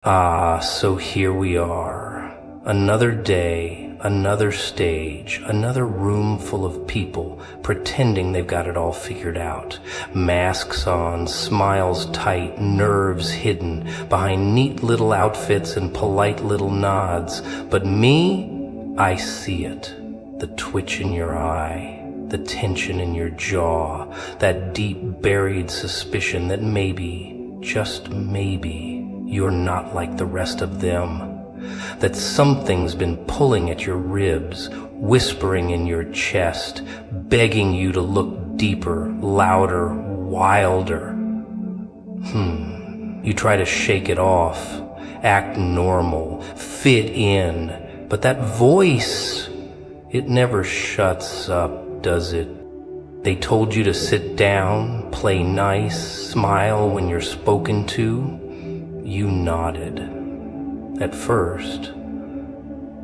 So here we are. Another day, another stage, another room full of people pretending they've got it all figured out. Masks on, smiles tight, nerves hidden behind neat little outfits and polite little nods. But me, I see it. The twitch in your eye, the tension in your jaw, that deep buried suspicion that maybe, just maybe, you're not like the rest of them. That something's been pulling at your ribs, whispering in your chest, begging you to look deeper, louder, wilder. You try to shake it off, act normal, fit in, but that voice, it never shuts up, does it? They told you to sit down, play nice, smile when you're spoken to. You nodded. At first,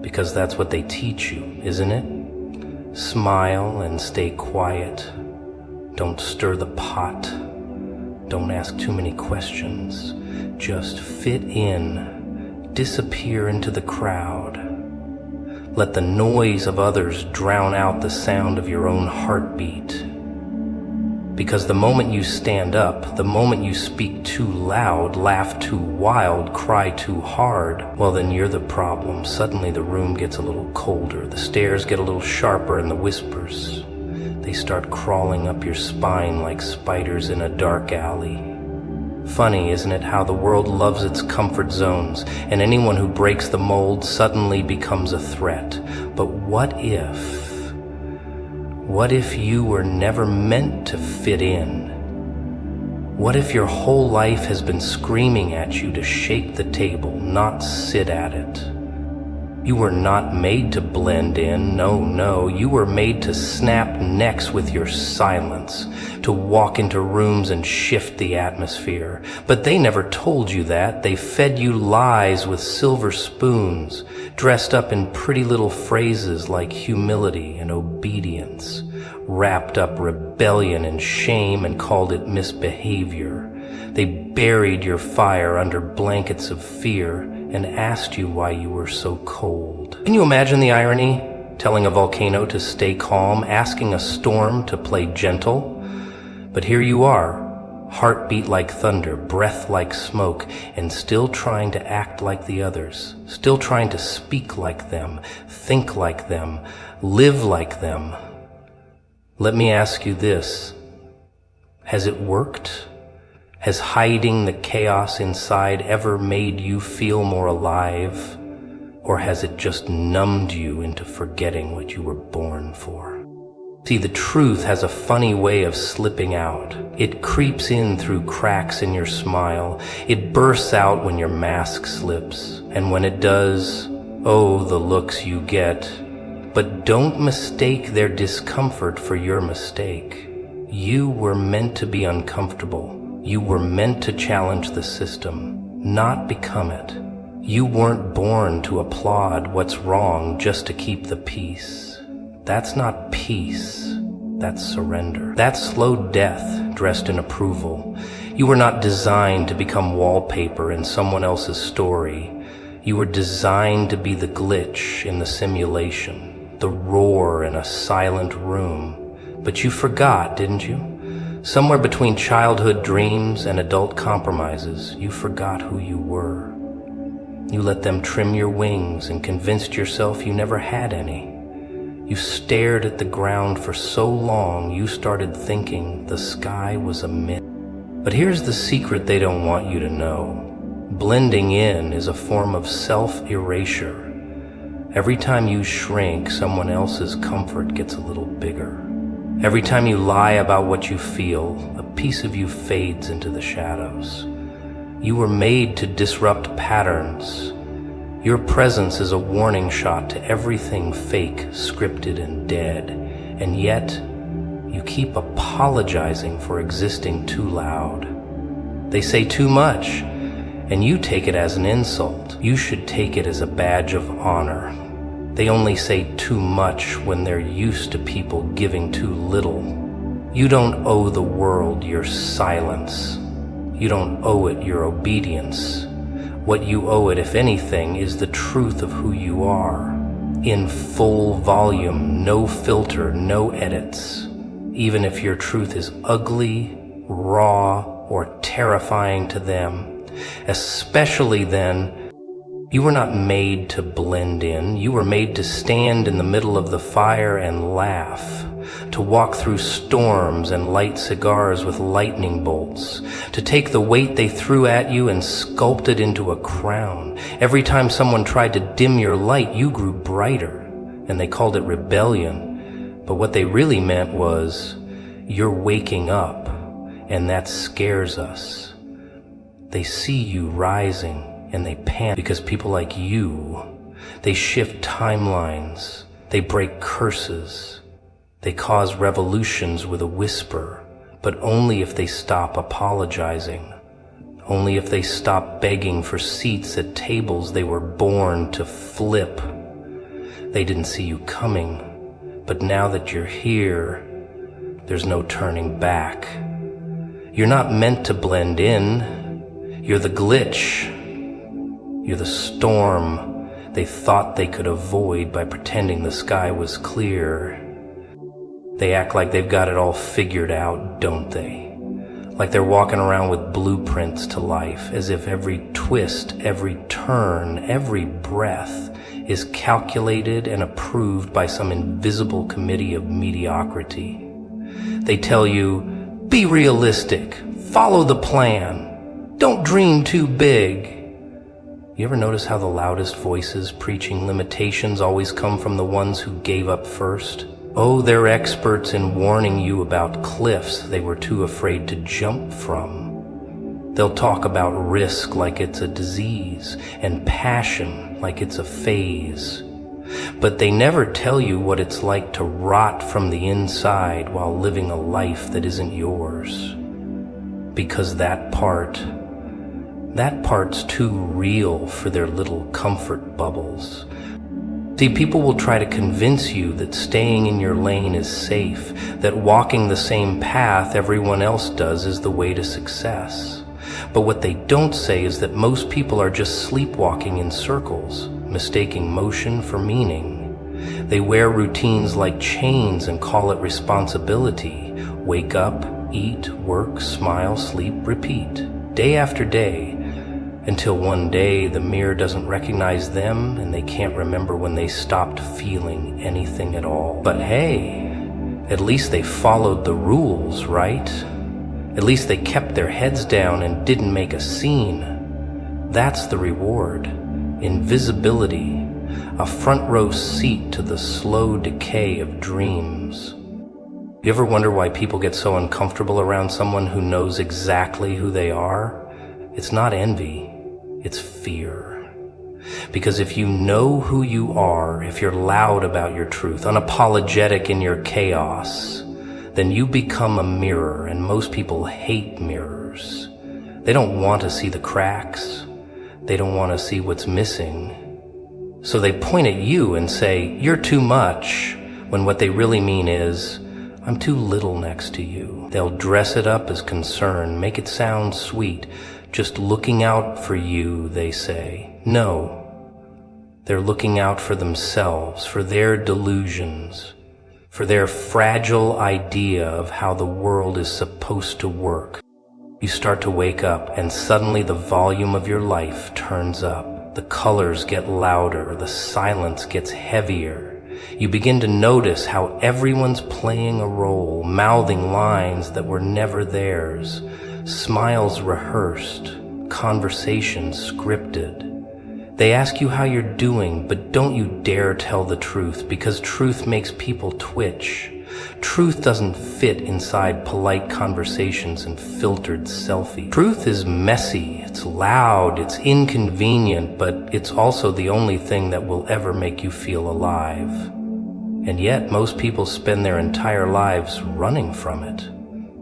because that's what they teach you, isn't it? Smile and stay quiet. Don't stir the pot. Don't ask too many questions. Just fit in. Disappear into the crowd. Let the noise of others drown out the sound of your own heartbeat. Because the moment you stand up, the moment you speak too loud, laugh too wild, cry too hard, well then you're the problem. Suddenly the room gets a little colder, the stares get a little sharper, and the whispers, they start crawling up your spine like spiders in a dark alley. Funny, isn't it, how the world loves its comfort zones, and anyone who breaks the mold suddenly becomes a threat. But what if you were never meant to fit in? What if your whole life has been screaming at you to shake the table, not sit at it? You were not made to blend in, no, you were made to snap necks with your silence, to walk into rooms and shift the atmosphere. But they never told you that. They fed you lies with silver spoons, dressed up in pretty little phrases like humility and obedience, wrapped up rebellion and shame and called it misbehavior. They buried your fire under blankets of fear and asked you why you were so cold. Can you imagine the irony? Telling a volcano to stay calm, asking a storm to play gentle. But here you are, heartbeat like thunder, breath like smoke, and still trying to act like the others, still trying to speak like them, think like them, live like them. Let me ask you this. Has it worked? Has hiding the chaos inside ever made you feel more alive? Or has it just numbed you into forgetting what you were born for? See, the truth has a funny way of slipping out. It creeps in through cracks in your smile. It bursts out when your mask slips. And when it does, oh, the looks you get. But don't mistake their discomfort for your mistake. You were meant to be uncomfortable. You were meant to challenge the system, not become it. You weren't born to applaud what's wrong just to keep the peace. That's not peace, that's surrender. That's slow death dressed in approval. You were not designed to become wallpaper in someone else's story. You were designed to be the glitch in the simulation, the roar in a silent room. But you forgot, didn't you? Somewhere between childhood dreams and adult compromises, you forgot who you were. You let them trim your wings and convinced yourself you never had any. You stared at the ground for so long you started thinking the sky was a myth. But here's the secret they don't want you to know. Blending in is a form of self-erasure. Every time you shrink, someone else's comfort gets a little bigger. Every time you lie about what you feel, a piece of you fades into the shadows. You were made to disrupt patterns. Your presence is a warning shot to everything fake, scripted, and dead. And yet, you keep apologizing for existing too loud. They say too much, and you take it as an insult. You should take it as a badge of honor. They only say too much when they're used to people giving too little. You don't owe the world your silence. You don't owe it your obedience. What you owe it, if anything, is the truth of who you are. In full volume, no filter, no edits. Even if your truth is ugly, raw, or terrifying to them. Especially then, you were not made to blend in. You were made to stand in the middle of the fire and laugh. To walk through storms and light cigars with lightning bolts, to take the weight they threw at you and sculpt it into a crown. Every time someone tried to dim your light, you grew brighter, and they called it rebellion. But what they really meant was, you're waking up, and that scares us. They see you rising, and they panic because people like you, they shift timelines, they break curses. They cause revolutions with a whisper, but only if they stop apologizing. Only if they stop begging for seats at tables they were born to flip. They didn't see you coming, but now that you're here, there's no turning back. You're not meant to blend in. You're the glitch. You're the storm they thought they could avoid by pretending the sky was clear. They act like they've got it all figured out, don't they? Like they're walking around with blueprints to life, as if every twist, every turn, every breath is calculated and approved by some invisible committee of mediocrity. They tell you, be realistic, follow the plan, don't dream too big. You ever notice how the loudest voices preaching limitations always come from the ones who gave up first? Oh, they're experts in warning you about cliffs they were too afraid to jump from. They'll talk about risk like it's a disease, and passion like it's a phase. But they never tell you what it's like to rot from the inside while living a life that isn't yours. Because that part's too real for their little comfort bubbles. See, people will try to convince you that staying in your lane is safe, that walking the same path everyone else does is the way to success. But what they don't say is that most people are just sleepwalking in circles, mistaking motion for meaning. They wear routines like chains and call it responsibility. Wake up, eat, work, smile, sleep, repeat, day after day. Until one day the mirror doesn't recognize them and they can't remember when they stopped feeling anything at all. But hey, at least they followed the rules, right? At least they kept their heads down and didn't make a scene. That's the reward. Invisibility, a front row seat to the slow decay of dreams. You ever wonder why people get so uncomfortable around someone who knows exactly who they are? It's not envy. It's fear. Because if you know who you are, if you're loud about your truth, unapologetic in your chaos, then you become a mirror, and most people hate mirrors. They don't want to see the cracks. They don't want to see what's missing. So they point at you and say, you're too much, when what they really mean is, I'm too little next to you. They'll dress it up as concern, make it sound sweet. Just looking out for you, they say. No, they're looking out for themselves, for their delusions, for their fragile idea of how the world is supposed to work. You start to wake up, and suddenly the volume of your life turns up. The colors get louder, the silence gets heavier. You begin to notice how everyone's playing a role, mouthing lines that were never theirs. Smiles rehearsed, conversations scripted. They ask you how you're doing, but don't you dare tell the truth, because truth makes people twitch. Truth doesn't fit inside polite conversations and filtered selfies. Truth is messy, it's loud, it's inconvenient, but it's also the only thing that will ever make you feel alive. And yet, most people spend their entire lives running from it,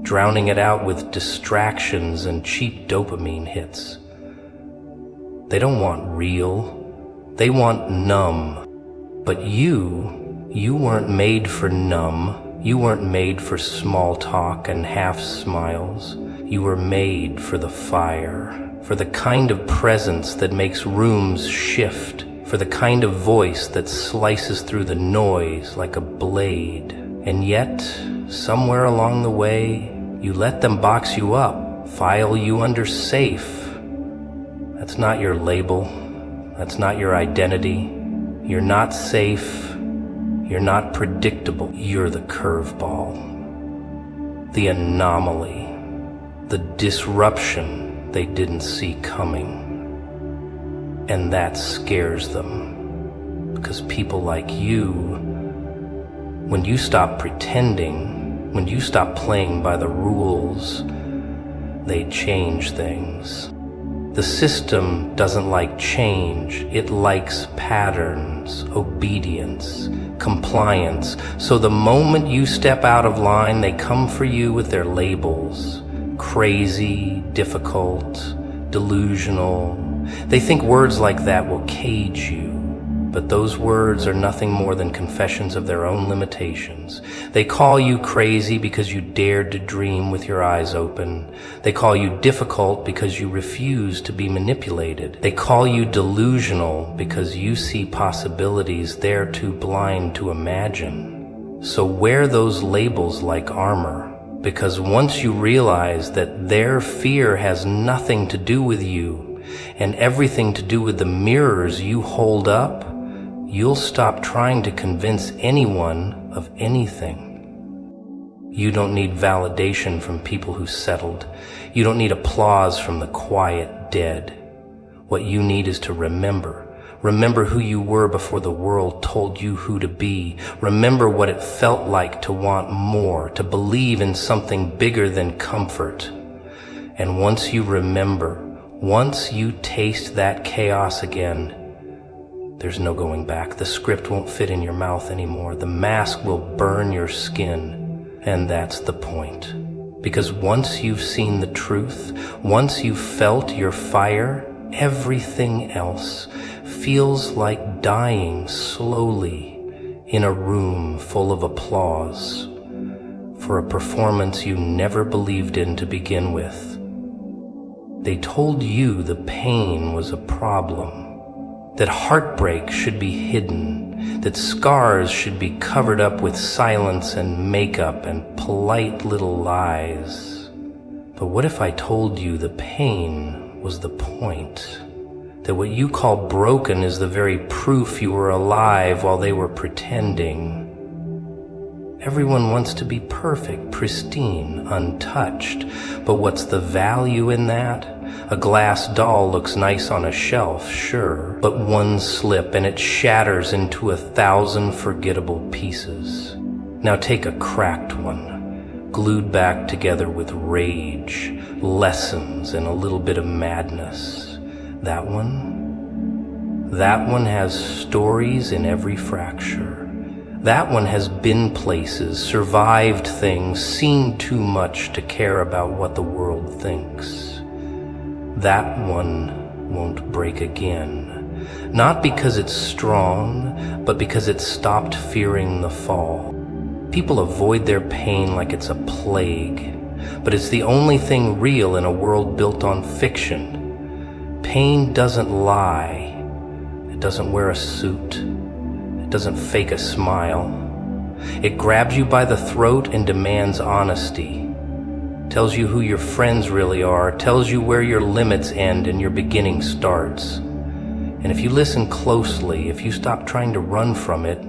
drowning it out with distractions and cheap dopamine hits. They don't want real, they want numb. But you weren't made for numb. You weren't made for small talk and half smiles. You were made for the fire. for the kind of presence that makes rooms shift, for the kind of voice that slices through the noise like a blade. And yet, somewhere along the way, you let them box you up, file you under safe. That's not your label. That's not your identity. You're not safe. You're not predictable. You're the curveball, the anomaly, the disruption they didn't see coming. And that scares them, because people like you, when you stop pretending, when you stop playing by the rules, they change things. The system doesn't like change. It likes patterns, obedience, compliance. So the moment you step out of line, they come for you with their labels. Crazy, difficult, delusional. They think words like that will cage you. But those words are nothing more than confessions of their own limitations. They call you crazy because you dared to dream with your eyes open. They call you difficult because you refuse to be manipulated. They call you delusional because you see possibilities they're too blind to imagine. So wear those labels like armor, because once you realize that their fear has nothing to do with you and everything to do with the mirrors you hold up, you'll stop trying to convince anyone of anything. You don't need validation from people who settled. You don't need applause from the quiet dead. What you need is to remember. Remember who you were before the world told you who to be. Remember what it felt like to want more, to believe in something bigger than comfort. And once you remember, once you taste that chaos again, there's no going back. The script won't fit in your mouth anymore. The mask will burn your skin. And that's the point. Because once you've seen the truth, once you've felt your fire, everything else feels like dying slowly in a room full of applause for a performance you never believed in to begin with. They told you the pain was a problem, that heartbreak should be hidden, that scars should be covered up with silence and makeup and polite little lies. But what if I told you the pain was the point? That what you call broken is the very proof you were alive while they were pretending. Everyone wants to be perfect, pristine, untouched. But what's the value in that? A glass doll looks nice on a shelf, sure, but one slip and it shatters into 1,000 forgettable pieces. Now take a cracked one, glued back together with rage, lessons, and a little bit of madness. That one has stories in every fracture. That one has been places, survived things, seen too much to care about what the world thinks. That one won't break again. Not because it's strong, but because it stopped fearing the fall. People avoid their pain like it's a plague, but it's the only thing real in a world built on fiction. Pain doesn't lie. It doesn't wear a suit. It doesn't fake a smile. It grabs you by the throat and demands honesty. Tells you who your friends really are, tells you where your limits end and your beginning starts. And if you listen closely, if you stop trying to run from it,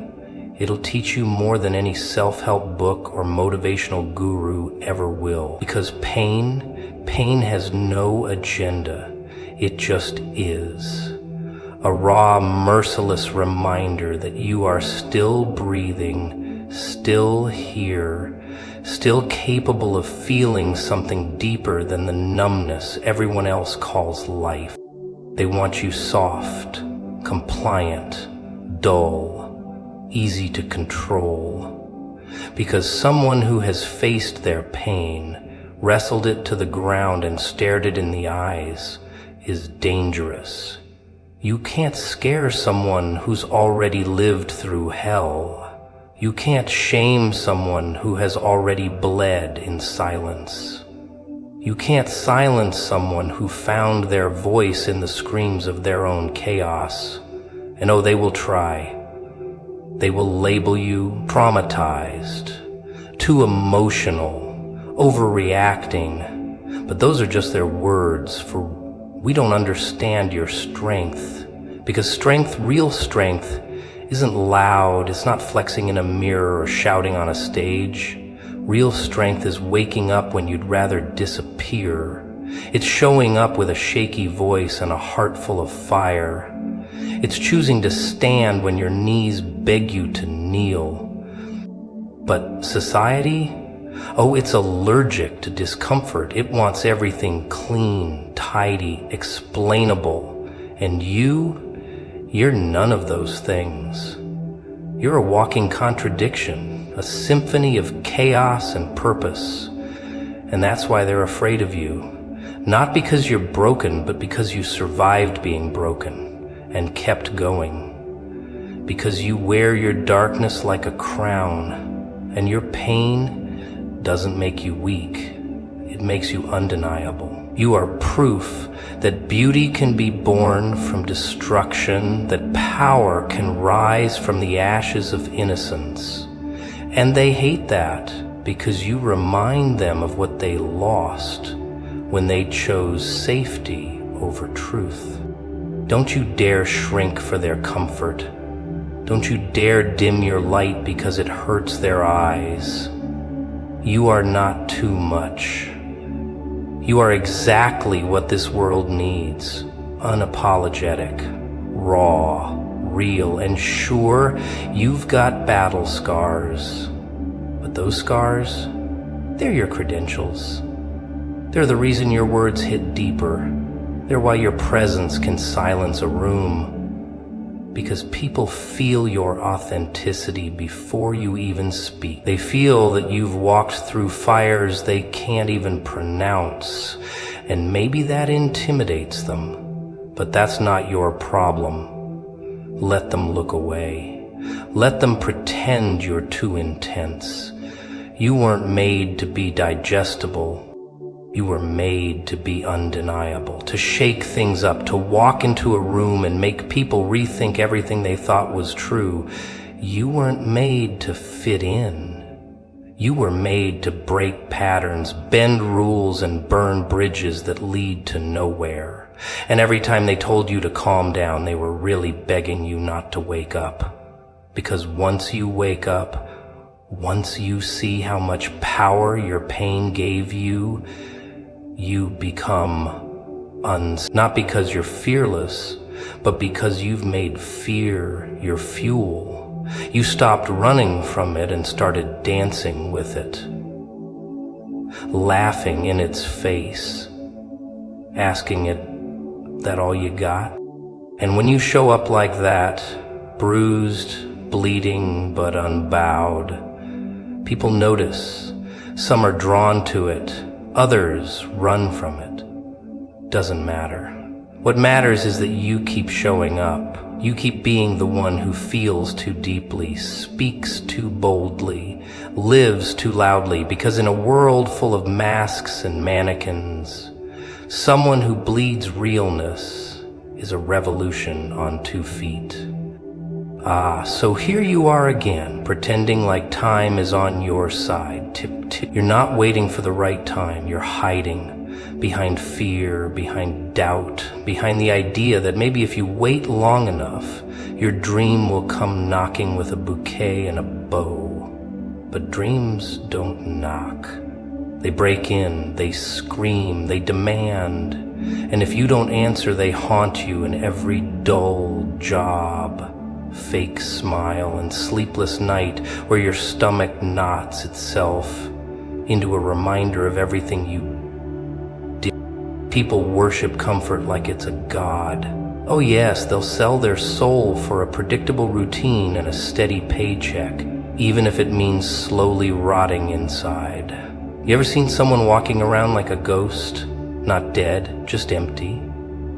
it'll teach you more than any self-help book or motivational guru ever will. Because pain has no agenda. It just is. A raw, merciless reminder that you are still breathing, still here, still capable of feeling something deeper than the numbness everyone else calls life. They want you soft, compliant, dull, easy to control. Because someone who has faced their pain, wrestled it to the ground and stared it in the eyes, is dangerous. You can't scare someone who's already lived through hell. You can't shame someone who has already bled in silence. You can't silence someone who found their voice in the screams of their own chaos. And oh, they will try. They will label you traumatized, too emotional, overreacting. But those are just their words, for we don't understand your strength. Because strength, real strength, isn't loud. It's not flexing in a mirror or shouting on a stage. Real strength is waking up when you'd rather disappear. It's showing up with a shaky voice and a heart full of fire. It's choosing to stand when your knees beg you to kneel. But society? Oh, it's allergic to discomfort. It wants everything clean, tidy, explainable. And you're none of those things. You're a walking contradiction, a symphony of chaos and purpose. And that's why they're afraid of you. Not because you're broken, but because you survived being broken and kept going. Because you wear your darkness like a crown, and your pain doesn't make you weak. It makes you undeniable. You are proof that beauty can be born from destruction, that power can rise from the ashes of innocence. And they hate that because you remind them of what they lost when they chose safety over truth. Don't you dare shrink for their comfort. Don't you dare dim your light because it hurts their eyes. You are not too much. You are exactly what this world needs. Unapologetic, raw, real, and sure, you've got battle scars. But those scars, they're your credentials. They're the reason your words hit deeper. They're why your presence can silence a room. Because people feel your authenticity before you even speak. They feel that you've walked through fires they can't even pronounce. And maybe that intimidates them. But that's not your problem. Let them look away. Let them pretend you're too intense. You weren't made to be digestible. You were made to be undeniable, to shake things up, to walk into a room and make people rethink everything they thought was true. You weren't made to fit in. You were made to break patterns, bend rules, and burn bridges that lead to nowhere. And every time they told you to calm down, they were really begging you not to wake up. Because once you wake up, once you see how much power your pain gave you, you become not because you're fearless, but because you've made fear your fuel. You stopped running from it and started dancing with it, laughing in its face, asking it, that all you got? And when you show up like that, bruised, bleeding, but unbowed, people notice. Some are drawn to it. Others run from it. Doesn't matter. What matters is that you keep showing up. You keep being the one who feels too deeply, speaks too boldly, lives too loudly, because in a world full of masks and mannequins, someone who bleeds realness is a revolution on 2 feet. So here you are again, pretending like time is on your side. You're not waiting for the right time. You're hiding behind fear, behind doubt, behind the idea that maybe if you wait long enough, your dream will come knocking with a bouquet and a bow. But dreams don't knock. They break in, they scream, they demand. And if you don't answer, they haunt you in every dull job, fake smile, and sleepless night where your stomach knots itself into a reminder of everything you did. People worship comfort like it's a god. Oh yes, they'll sell their soul for a predictable routine and a steady paycheck, even if it means slowly rotting inside. You ever seen someone walking around like a ghost? Not dead, just empty.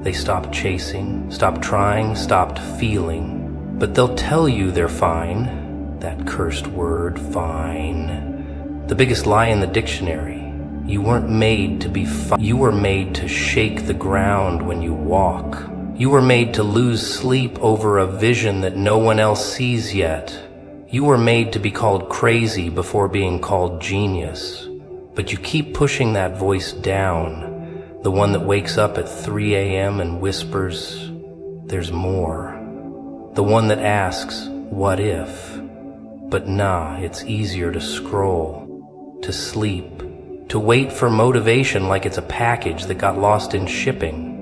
They stopped chasing, stopped trying, stopped feeling. But they'll tell you they're fine. That cursed word, fine. The biggest lie in the dictionary. You weren't made to be You were made to shake the ground when you walk. You were made to lose sleep over a vision that no one else sees yet. You were made to be called crazy before being called genius. But you keep pushing that voice down, the one that wakes up at 3 a.m. and whispers, "There's more." The one that asks, "What if?" But nah, it's easier to scroll, to sleep, to wait for motivation like it's a package that got lost in shipping.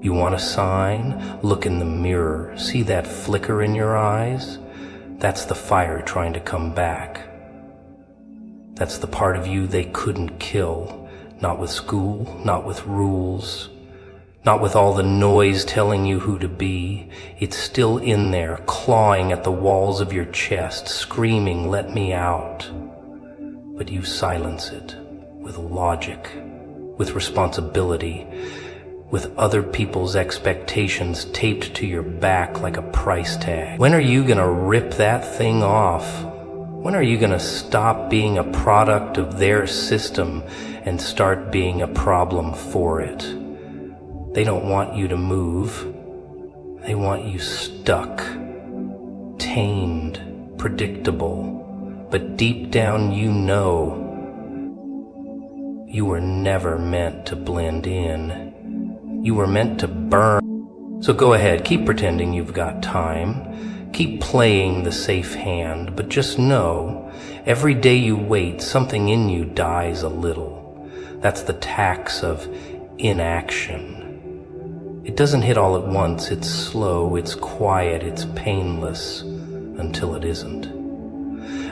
You want a sign? Look in the mirror. See that flicker in your eyes? That's the fire trying to come back. That's the part of you they couldn't kill. Not with school, not with rules, not with all the noise telling you who to be. It's still in there, clawing at the walls of your chest, screaming, "Let me out." But you silence it with logic, with responsibility, with other people's expectations taped to your back like a price tag. When are you gonna rip that thing off? When are you gonna stop being a product of their system and start being a problem for it? They don't want you to move. They want you stuck, tamed, predictable. But deep down you know you were never meant to blend in. You were meant to burn. So go ahead, keep pretending you've got time. Keep playing the safe hand, but just know, every day you wait, something in you dies a little. That's the tax of inaction. It doesn't hit all at once. It's slow, it's quiet, it's painless, until it isn't.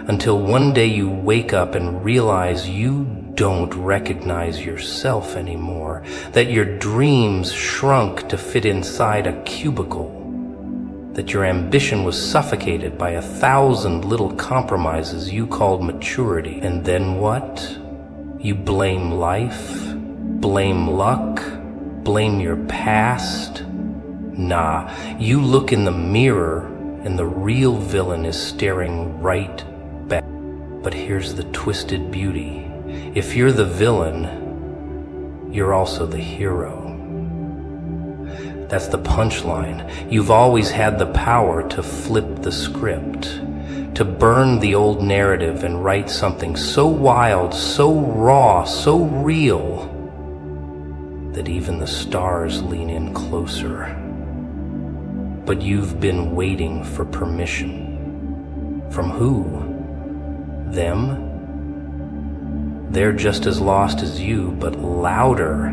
Until one day you wake up and realize you don't recognize yourself anymore, that your dreams shrunk to fit inside a cubicle, that your ambition was suffocated by 1,000 little compromises you called maturity. And then what? You blame life, blame luck, blame your past. Nah, you look in the mirror and the real villain is staring right back. But here's the twisted beauty. If you're the villain, you're also the hero. That's the punchline. You've always had the power to flip the script, to burn the old narrative and write something so wild, so raw, so real, that even the stars lean in closer. But you've been waiting for permission. From who? Them? They're just as lost as you, but louder.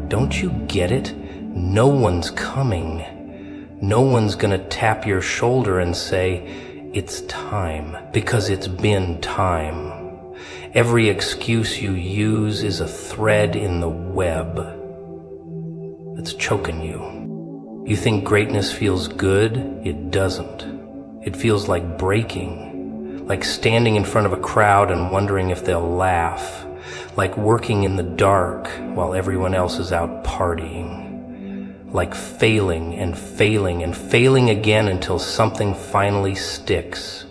Don't you get it? No one's coming. No one's gonna tap your shoulder and say, "It's time," because it's been time. Every excuse you use is a thread in the web that's choking you. You think greatness feels good? It doesn't. It feels like breaking. Like standing in front of a crowd and wondering if they'll laugh, like working in the dark while everyone else is out partying, like failing and failing and failing again until something finally sticks.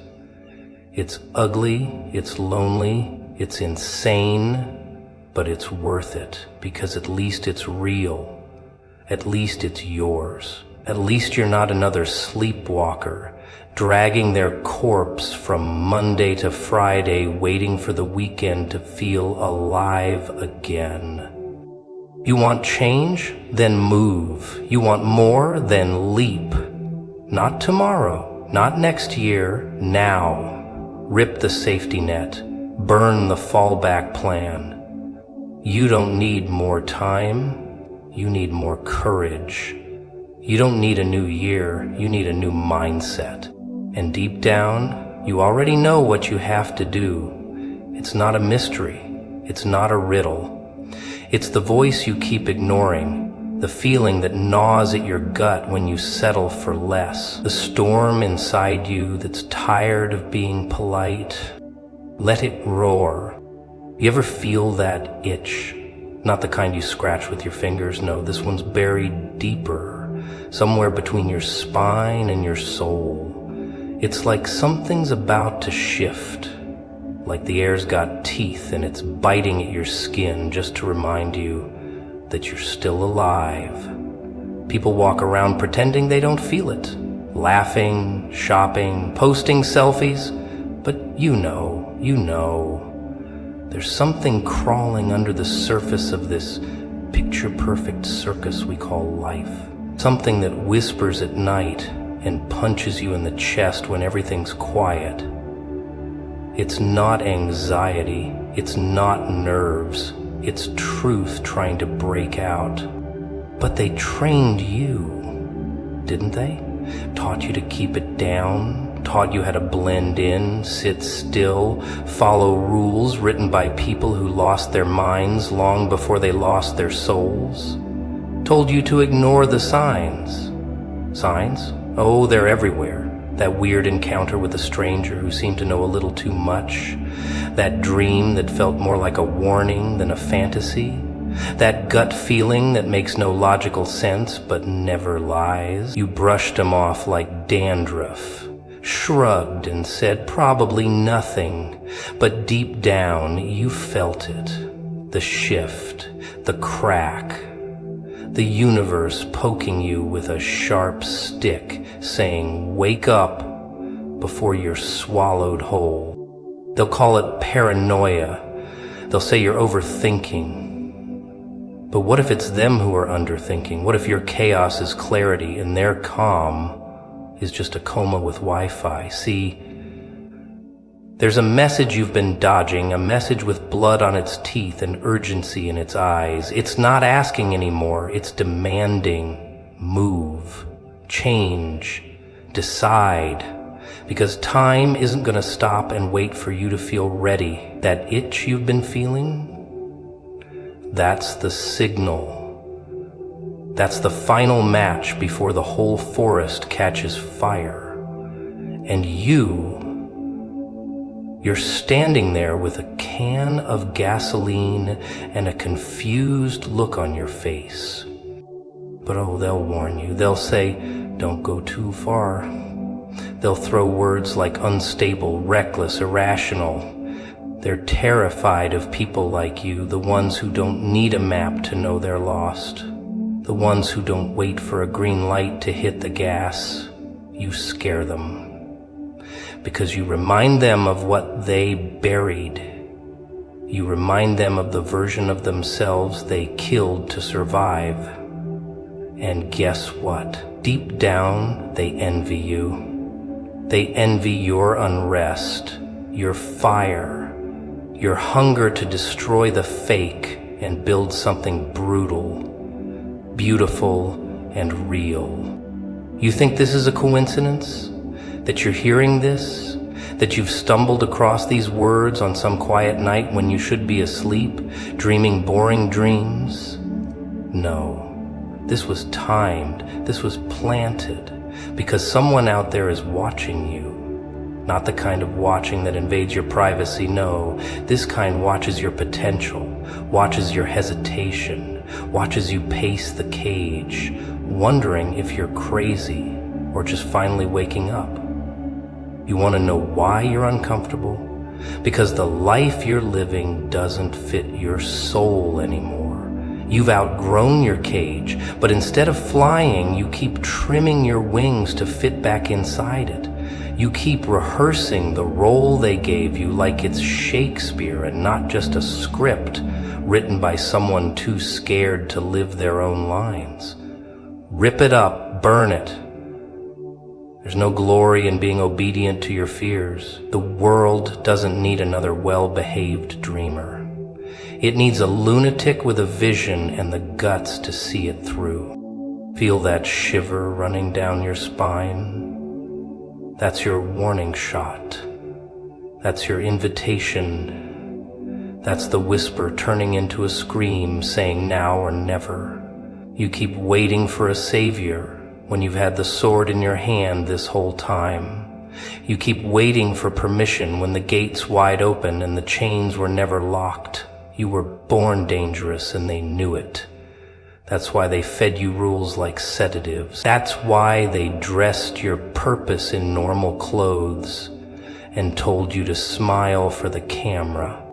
It's ugly, it's lonely, it's insane, but it's worth it because at least it's real. At least it's yours. At least you're not another sleepwalker, dragging their corpse from Monday to Friday, waiting for the weekend to feel alive again. You want change? Then move. You want more? Then leap. Not tomorrow, not next year, now. Rip the safety net. Burn the fallback plan. You don't need more time. You need more courage. You don't need a new year. You need a new mindset. And deep down, you already know what you have to do. It's not a mystery. It's not a riddle. It's the voice you keep ignoring, the feeling that gnaws at your gut when you settle for less, the storm inside you that's tired of being polite. Let it roar. You ever feel that itch? Not the kind you scratch with your fingers, no, this one's buried deeper, somewhere between your spine and your soul. It's like something's about to shift, like the air's got teeth and it's biting at your skin just to remind you that you're still alive. People walk around pretending they don't feel it, laughing, shopping, posting selfies, but you know, there's something crawling under the surface of this picture-perfect circus we call life. Something that whispers at night and punches you in the chest when everything's quiet. It's not anxiety, it's not nerves, it's truth trying to break out. But they trained you, didn't they? Taught you to keep it down, taught you how to blend in, sit still, follow rules written by people who lost their minds long before they lost their souls. Told you to ignore the signs. Signs? Oh, they're everywhere. That weird encounter with a stranger who seemed to know a little too much. That dream that felt more like a warning than a fantasy. That gut feeling that makes no logical sense but never lies. You brushed them off like dandruff, shrugged and said probably nothing, but deep down you felt it. The shift, the crack, the universe poking you with a sharp stick saying, wake up before you're swallowed whole. They'll call it paranoia. They'll say you're overthinking. But what if it's them who are underthinking? What if your chaos is clarity and their calm is just a coma with Wi-Fi? See, there's a message you've been dodging, a message with blood on its teeth and urgency in its eyes. It's not asking anymore, it's demanding. Move, change, decide. Because time isn't going to stop and wait for you to feel ready. That itch you've been feeling, that's the signal. That's the final match before the whole forest catches fire. And you're standing there with a can of gasoline and a confused look on your face. But oh, they'll warn you. They'll say, don't go too far. They'll throw words like unstable, reckless, irrational. They're terrified of people like you, the ones who don't need a map to know they're lost. The ones who don't wait for a green light to hit the gas. You scare them. Because you remind them of what they buried. You remind them of the version of themselves they killed to survive. And guess what? Deep down, they envy you. They envy your unrest, your fire, your hunger to destroy the fake and build something brutal, beautiful, and real. You think this is a coincidence? That you're hearing this? That you've stumbled across these words on some quiet night when you should be asleep, dreaming boring dreams? No. This was timed. This was planted. Because someone out there is watching you. Not the kind of watching that invades your privacy, no. This kind watches your potential, watches your hesitation, watches you pace the cage, wondering if you're crazy or just finally waking up. You want to know why you're uncomfortable? Because the life you're living doesn't fit your soul anymore. You've outgrown your cage, but instead of flying, you keep trimming your wings to fit back inside it. You keep rehearsing the role they gave you like it's Shakespeare and not just a script written by someone too scared to live their own lines. Rip it up, burn it. There's no glory in being obedient to your fears. The world doesn't need another well-behaved dreamer. It needs a lunatic with a vision and the guts to see it through. Feel that shiver running down your spine? That's your warning shot. That's your invitation. That's the whisper turning into a scream saying now or never. You keep waiting for a savior when you've had the sword in your hand this whole time. You keep waiting for permission when the gate's wide open and the chains were never locked. You were born dangerous and they knew it. That's why they fed you rules like sedatives. That's why they dressed your purpose in normal clothes and told you to smile for the camera.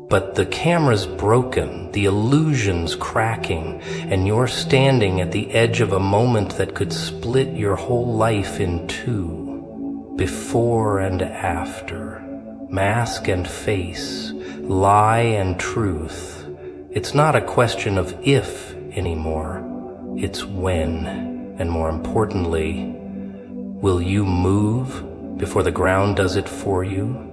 But the camera's broken, the illusion's cracking, and you're standing at the edge of a moment that could split your whole life in two. Before and after, mask and face, lie and truth. It's not a question of if anymore, it's when. And more importantly, will you move before the ground does it for you?